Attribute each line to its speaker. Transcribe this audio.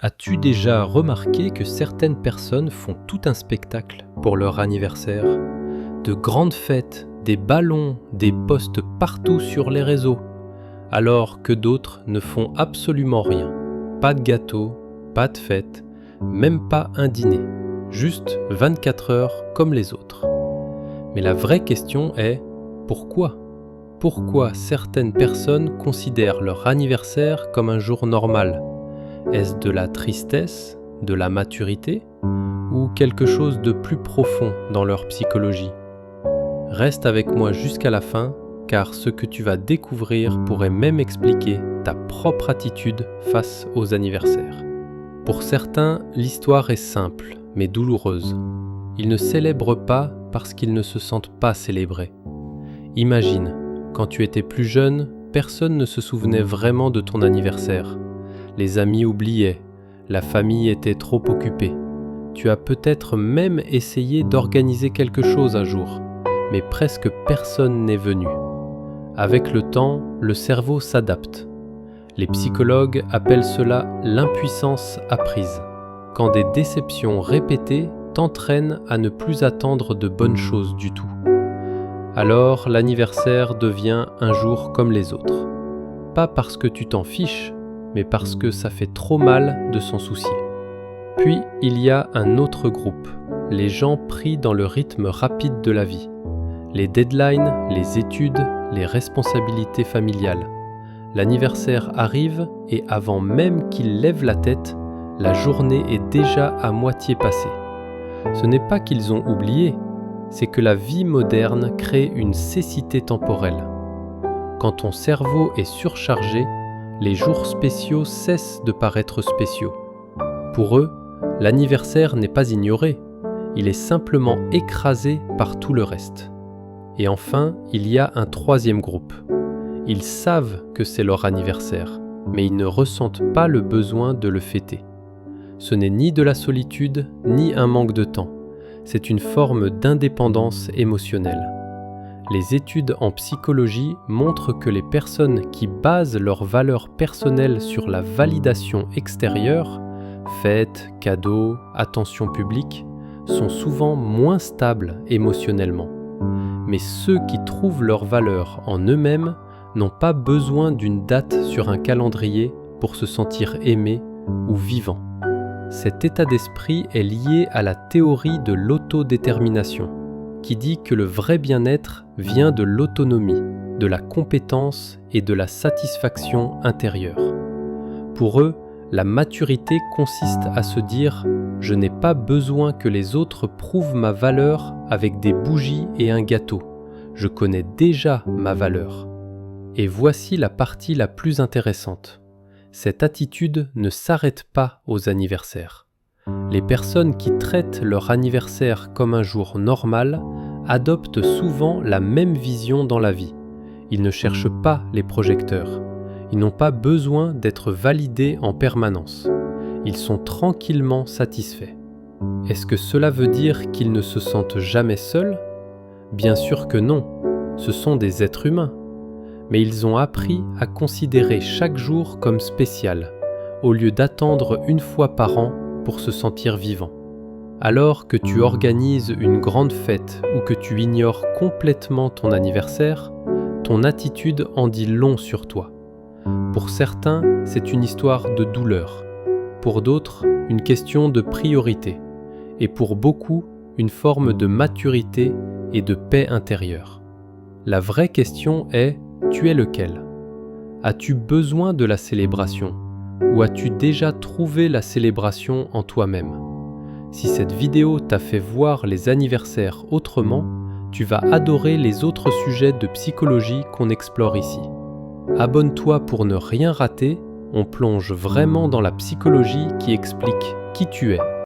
Speaker 1: As-tu déjà remarqué que certaines personnes font tout un spectacle pour leur anniversaire? De grandes fêtes, des ballons, des posts partout sur les réseaux, alors que d'autres ne font absolument rien. Pas de gâteau, pas de fête, même pas un dîner, juste 24 heures comme les autres. Mais la vraie question est, pourquoi? Pourquoi certaines personnes considèrent leur anniversaire comme un jour normal? Est-ce de la tristesse, de la maturité, ou quelque chose de plus profond dans leur psychologie? Reste avec moi jusqu'à la fin, car ce que tu vas découvrir pourrait même expliquer ta propre attitude face aux anniversaires. Pour certains, l'histoire est simple, mais douloureuse. Ils ne célèbrent pas parce qu'ils ne se sentent pas célébrés. Imagine, quand tu étais plus jeune, personne ne se souvenait vraiment de ton anniversaire. Les amis oubliaient, la famille était trop occupée. Tu as peut-être même essayé d'organiser quelque chose un jour, mais presque personne n'est venu. Avec le temps, le cerveau s'adapte. Les psychologues appellent cela l'impuissance apprise, quand des déceptions répétées t'entraînent à ne plus attendre de bonnes choses du tout. Alors l'anniversaire devient un jour comme les autres. Pas parce que tu t'en fiches, mais parce que ça fait trop mal de s'en soucier. Puis il y a un autre groupe, les gens pris dans le rythme rapide de la vie. Les deadlines, les études, les responsabilités familiales. L'anniversaire arrive et avant même qu'ils lèvent la tête, la journée est déjà à moitié passée. Ce n'est pas qu'ils ont oublié, c'est que la vie moderne crée une cécité temporelle. Quand ton cerveau est surchargé, les jours spéciaux cessent de paraître spéciaux. Pour eux, l'anniversaire n'est pas ignoré, il est simplement écrasé par tout le reste. Et enfin, il y a un troisième groupe. Ils savent que c'est leur anniversaire, mais ils ne ressentent pas le besoin de le fêter. Ce n'est ni de la solitude, ni un manque de temps. C'est une forme d'indépendance émotionnelle. Les études en psychologie montrent que les personnes qui basent leur valeur personnelle sur la validation extérieure, fêtes, cadeaux, attention publique, sont souvent moins stables émotionnellement. Mais ceux qui trouvent leur valeur en eux-mêmes n'ont pas besoin d'une date sur un calendrier pour se sentir aimé ou vivant. Cet état d'esprit est lié à la théorie de l'autodétermination, qui dit que le vrai bien-être vient de l'autonomie, de la compétence et de la satisfaction intérieure. Pour eux, la maturité consiste à se dire « Je n'ai pas besoin que les autres prouvent ma valeur avec des bougies et un gâteau. Je connais déjà ma valeur. » Et voici la partie la plus intéressante. Cette attitude ne s'arrête pas aux anniversaires. Les personnes qui traitent leur anniversaire comme un jour normal adoptent souvent la même vision dans la vie. Ils ne cherchent pas les projecteurs. Ils n'ont pas besoin d'être validés en permanence. Ils sont tranquillement satisfaits. Est-ce que cela veut dire qu'ils ne se sentent jamais seuls? Bien sûr que non. Ce sont des êtres humains. Mais ils ont appris à considérer chaque jour comme spécial, au lieu d'attendre une fois par an pour se sentir vivant. Alors que tu organises une grande fête ou que tu ignores complètement ton anniversaire, ton attitude en dit long sur toi. Pour certains, c'est une histoire de douleur. Pour d'autres, une question de priorité. Et pour beaucoup, une forme de maturité et de paix intérieure. La vraie question est, tu es lequel? As-tu besoin de la célébration? Ou as-tu déjà trouvé la célébration en toi-même? Si cette vidéo t'a fait voir les anniversaires autrement, tu vas adorer les autres sujets de psychologie qu'on explore ici. Abonne-toi pour ne rien rater, on plonge vraiment dans la psychologie qui explique qui tu es.